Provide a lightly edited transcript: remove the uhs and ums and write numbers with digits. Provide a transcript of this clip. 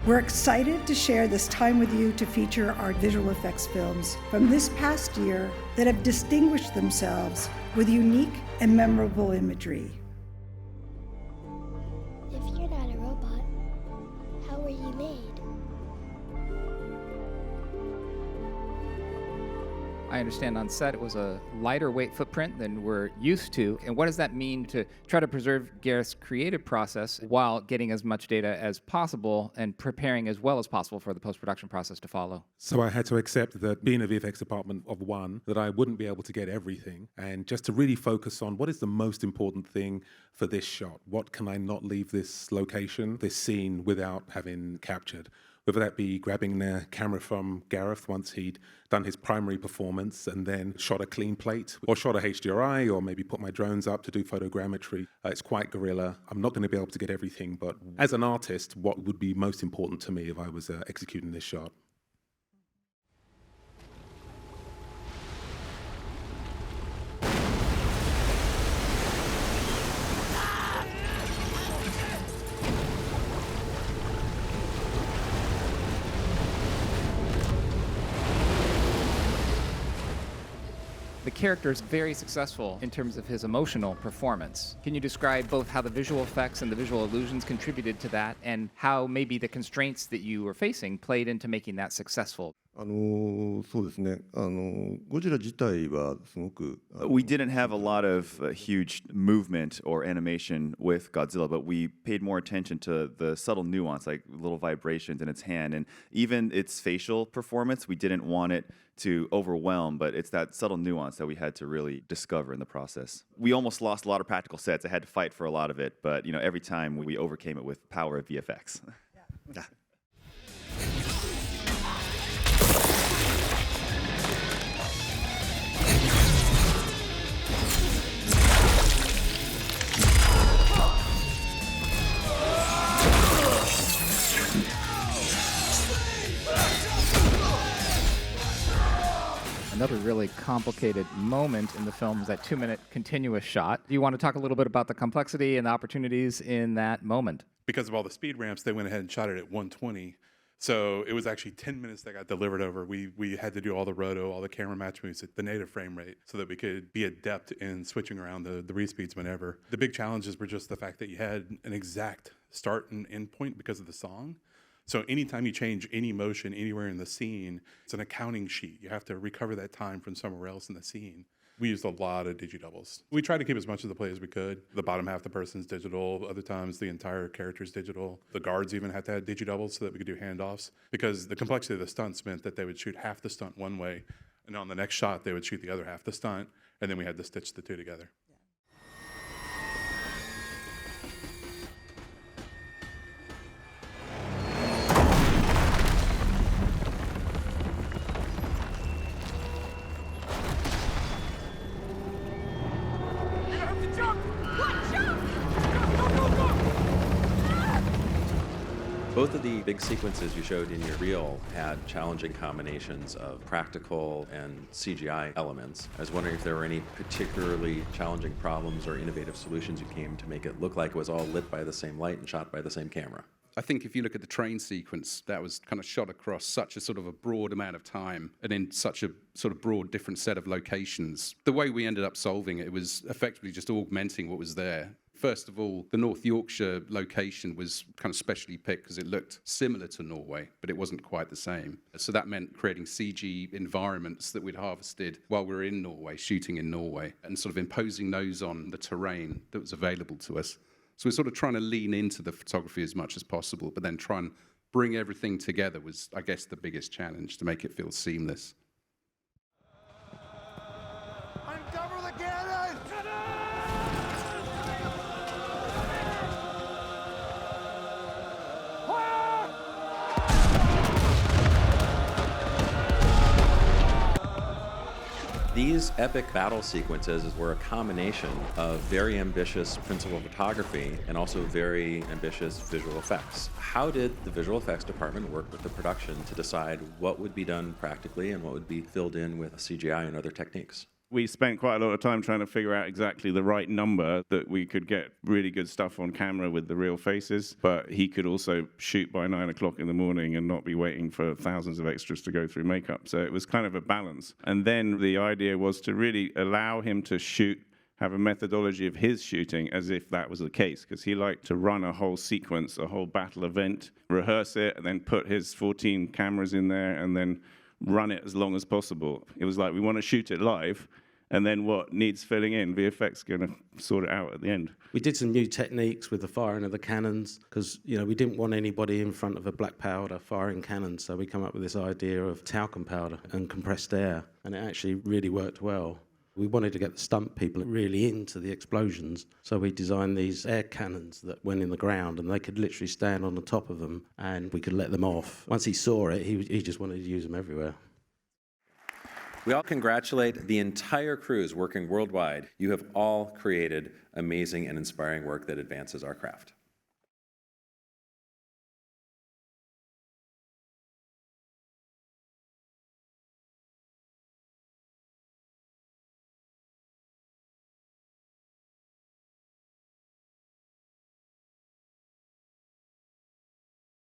We're excited to share this time with you to feature our visual effects films from this past year that have distinguished themselves with unique and memorable imagery. If you're not a robot, how were you made? I understand on set it was a lighter weight footprint than we're used to. And what does that mean to try to preserve Gareth's creative process while getting as much data as possible and preparing as well as possible for the post-production process to follow? So I had to accept that being a VFX department of one, that I wouldn't be able to get everything, and just to really focus on what is the most important thing for this shot. What can I not leave this location, this scene, without having captured? Whether that be grabbing the camera from Gareth once he'd done his primary performance and then shot a clean plate, or shot a HDRI, or maybe put my drones up to do photogrammetry. It's quite guerrilla. I'm not going to be able to get everything, but as an artist, what would be most important to me if I was executing this shot? The character is very successful in terms of his emotional performance. Can you describe both how the visual effects and the visual illusions contributed to that, and how maybe the constraints that you were facing played into making that successful? そうですね。ゴジラ自体はすごく We didn't have a lot of huge movement or animation with Godzilla, but we paid more attention to the subtle nuance, like little vibrations in its hand, and even its facial performance. We didn't want it to overwhelm, but it's that subtle nuance that we had to really discover in the process. We almost lost a lot of practical sets. I had to fight for a lot of it, but every time we overcame it with power of VFX. Yeah. Another really complicated moment in the film is that 2-minute continuous shot. Do you want to talk a little bit about the complexity and the opportunities in that moment? Because of all the speed ramps, they went ahead and shot it at 120. So it was actually 10 minutes that got delivered over. We had to do all the roto, all the camera match moves at the native frame rate so that we could be adept in switching around the respeeds whenever. The big challenges were just the fact that you had an exact start and end point because of the song. So anytime you change any motion anywhere in the scene, it's an accounting sheet. You have to recover that time from somewhere else in the scene. We used a lot of digidoubles. We tried to keep as much of the play as we could. The bottom half of the person's digital. Other times, the entire character's digital. The guards even had to have digidoubles so that we could do handoffs, because the complexity of the stunts meant that they would shoot half the stunt one way, and on the next shot, they would shoot the other half the stunt, and then we had to stitch the two together. Both of the big sequences you showed in your reel had challenging combinations of practical and CGI elements. I was wondering if there were any particularly challenging problems or innovative solutions you came to make it look like it was all lit by the same light and shot by the same camera. I think if you look at the train sequence, that was kind of shot across such a sort of a broad amount of time and in such a sort of broad different set of locations. The way we ended up solving it was effectively just augmenting what was there. First of all, the North Yorkshire location was kind of specially picked because it looked similar to Norway, but it wasn't quite the same. So that meant creating CG environments that we'd harvested while we were in Norway, shooting in Norway, and sort of imposing those on the terrain that was available to us. So we're sort of trying to lean into the photography as much as possible, but then try and bring everything together was, I guess, the biggest challenge, to make it feel seamless. Uncover the cannon! These epic battle sequences were a combination of very ambitious principal photography and also very ambitious visual effects. How did the visual effects department work with the production to decide what would be done practically and what would be filled in with CGI and other techniques? We spent quite a lot of time trying to figure out exactly the right number that we could get really good stuff on camera with the real faces, but he could also shoot by 9 o'clock in the morning and not be waiting for thousands of extras to go through makeup. So it was kind of a balance. And then the idea was to really allow him to shoot, have a methodology of his shooting as if that was the case, because he liked to run a whole sequence, a whole battle event, rehearse it, and then put his 14 cameras in there and then run it as long as possible. It was like, we want to shoot it live, and then what needs filling in, VFX going to sort it out at the end. We did some new techniques with the firing of the cannons, because we didn't want anybody in front of a black powder firing cannons, so we come up with this idea of talcum powder and compressed air, and it actually really worked well. We wanted to get the stunt people really into the explosions, so we designed these air cannons that went in the ground, and they could literally stand on the top of them, and we could let them off. Once he saw it, he just wanted to use them everywhere. We all congratulate the entire crews working worldwide. You have all created amazing and inspiring work that advances our craft.